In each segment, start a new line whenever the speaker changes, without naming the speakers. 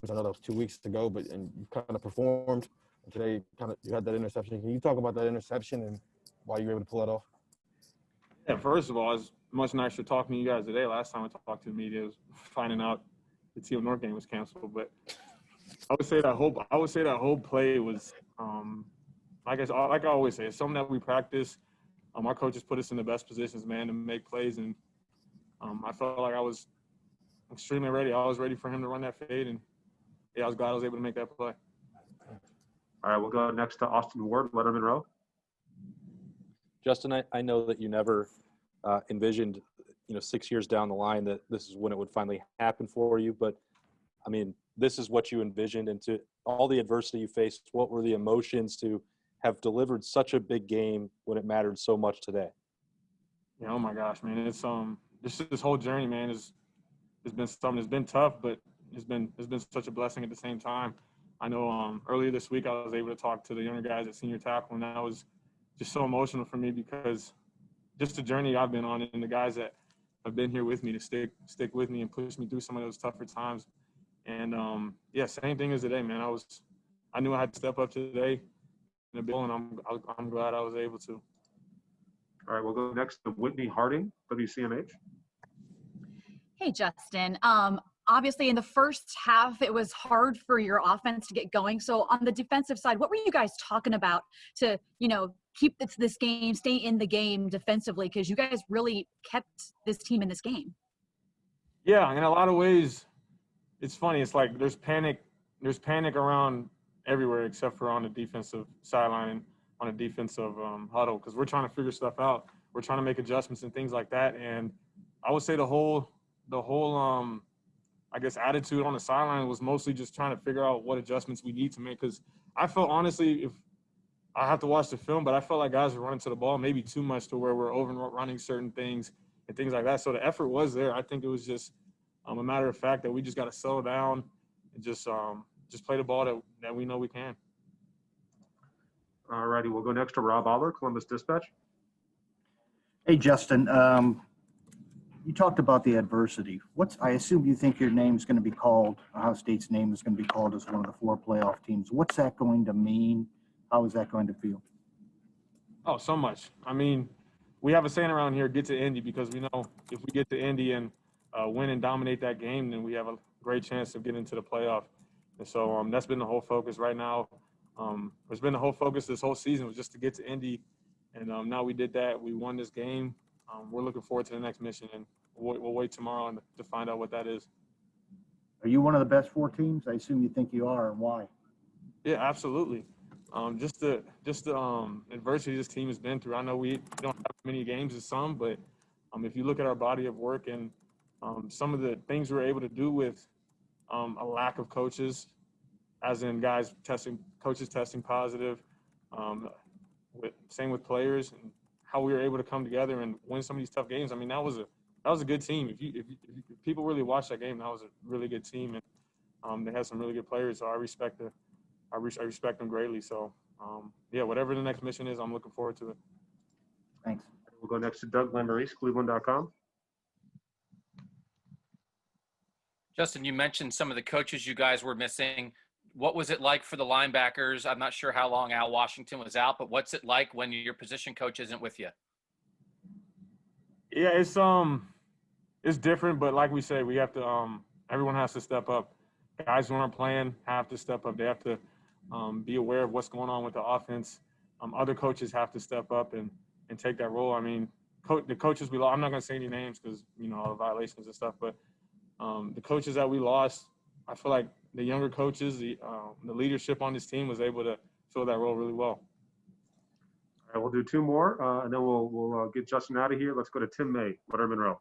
I know that was 2 weeks ago, and you kind of performed. And today, you had that interception. Can you talk about that interception and why you were able to pull it off?
Yeah, first of all, it's much nicer talking to you guys today. Last time I talked to the media was finding out the TM North game was canceled. But I would say that whole play was, like I always say, it's something that we practice. Our coaches put us in the best positions, man, to make plays, and I felt like I was extremely ready. I was ready for him to run that fade, and yeah, I was glad I was able to make that play.
All right, we'll go next to Austin Ward, Letterman Row.
Justin, I know that you never envisioned, 6 years down the line that this is when it would finally happen for you. But, I mean, this is what you envisioned. And to all the adversity you faced, what were the emotions to have delivered such a big game when it mattered so much today?
Yeah, oh, my gosh, man. It's this whole journey, man, has been something that's been tough, but it's been such a blessing at the same time. I know earlier this week I was able to talk to the younger guys at senior tackle, and that was just so emotional for me because just the journey I've been on and the guys that have been here with me to stick with me and push me through some of those tougher times. And yeah, same thing as today, man. I knew I had to step up today in the bill, and I'm glad I was able to.
All right, we'll go next to Whitney Harding, WCMH.
Hey, Justin. Obviously, in the first half, it was hard for your offense to get going. So on the defensive side, what were you guys talking about to, keep this game, stay in the game defensively? Because you guys really kept this team in this game.
Yeah, in a lot of ways, it's funny. It's like there's panic around everywhere except for on the defensive sideline and on a defensive huddle because we're trying to figure stuff out. We're trying to make adjustments and things like that. And I would say the whole I guess attitude on the sideline was mostly just trying to figure out what adjustments we need to make. Because I felt honestly, if I have to watch the film, but I felt like guys were running to the ball maybe too much to where we're overrunning certain things and things like that. So the effort was there. I think it was just a matter of fact that we just got to settle down and just play the ball that we know we can.
All righty, we'll go next to Rob Aller, Columbus Dispatch.
Hey, Justin. You talked about the adversity. I assume you think your name's going to be called, Ohio State's name is going to be called as one of the 4 playoff teams. What's that going to mean? How is that going to feel?
Oh, so much. I mean, we have a saying around here, get to Indy, because we know if we get to Indy and win and dominate that game, then we have a great chance of getting into the playoff. And so that's been the whole focus right now. It's been the whole focus this whole season was just to get to Indy. And now we did that. We won this game. We're looking forward to the next mission, and we'll wait tomorrow to find out what that is.
Are you one of the best 4 teams? I assume you think you are, and why?
Yeah, absolutely. Just the adversity this team has been through. I know we don't have many games as some, but if you look at our body of work and some of the things we're able to do with a lack of coaches, as in coaches testing positive, same with players, and how we were able to come together and win some of these tough games. I mean, that was a good team. If people really watched that game, that was a really good team, and they had some really good players. So I respect them greatly. So yeah, whatever the next mission is, I'm looking forward to it.
Thanks.
We'll go next to Doug Lamarice, Cleveland.com.
Justin, you mentioned some of the coaches you guys were missing. What was it like for the linebackers? I'm not sure how long Al Washington was out, but what's it like when your position coach isn't with you?
Yeah, it's different, but like we say, we have to everyone has to step up. Guys who aren't playing have to step up. They have to be aware of what's going on with the offense. Other coaches have to step up and take that role. I mean, the coaches we lost, I'm not going to say any names because, all the violations and stuff, but the coaches that we lost, I feel like the younger coaches, the leadership on this team was able to fill that role really well.
All right, we'll do 2 more, and then we'll get Justin out of here. Let's go to Tim May, Letterman Row.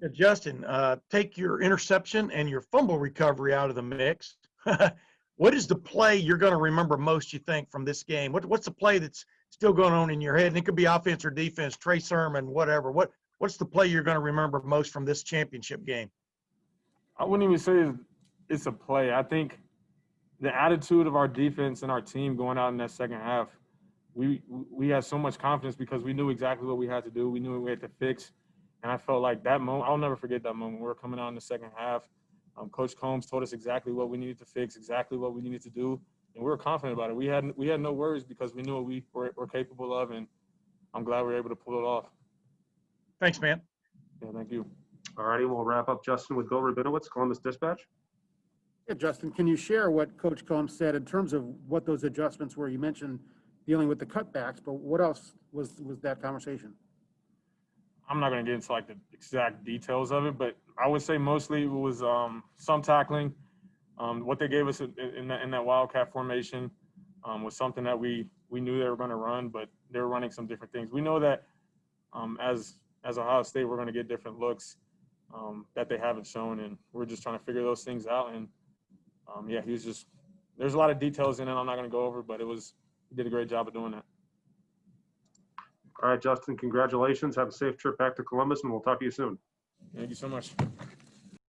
Yeah, Justin, take your interception and your fumble recovery out of the mix. What is the play you're going to remember most, you think, from this game? What's the play that's still going on in your head? And it could be offense or defense, Trey Sermon, whatever. What's the play you're going to remember most from this championship game?
I wouldn't even say it's a play. I think the attitude of our defense and our team going out in that second half, we had so much confidence because we knew exactly what we had to do. We knew what we had to fix. And I felt like that moment, I'll never forget that moment. We were coming out in the second half. Coach Combs told us exactly what we needed to fix, exactly what we needed to do, and we were confident about it. We had no worries because we knew what we were capable of, and I'm glad we were able to pull it off.
Thanks, man.
Yeah, thank you.
All righty, we'll wrap up, Justin, with Bill Rabinowitz, Columbus Dispatch.
Yeah, Justin, can you share what Coach Combs said in terms of what those adjustments were? You mentioned dealing with the cutbacks, but what else was that conversation?
I'm not going to get into like the exact details of it, but I would say mostly it was some tackling. What they gave us in that Wildcat formation was something that we knew they were going to run, but they were running some different things. We know that as Ohio State, we're going to get different looks that they haven't shown, and we're just trying to figure those things out. And yeah, there's a lot of details in it I'm not going to go over, but he did a great job of doing that.
All right, Justin, congratulations. Have a safe trip back to Columbus, and we'll talk to you soon.
Thank you so much.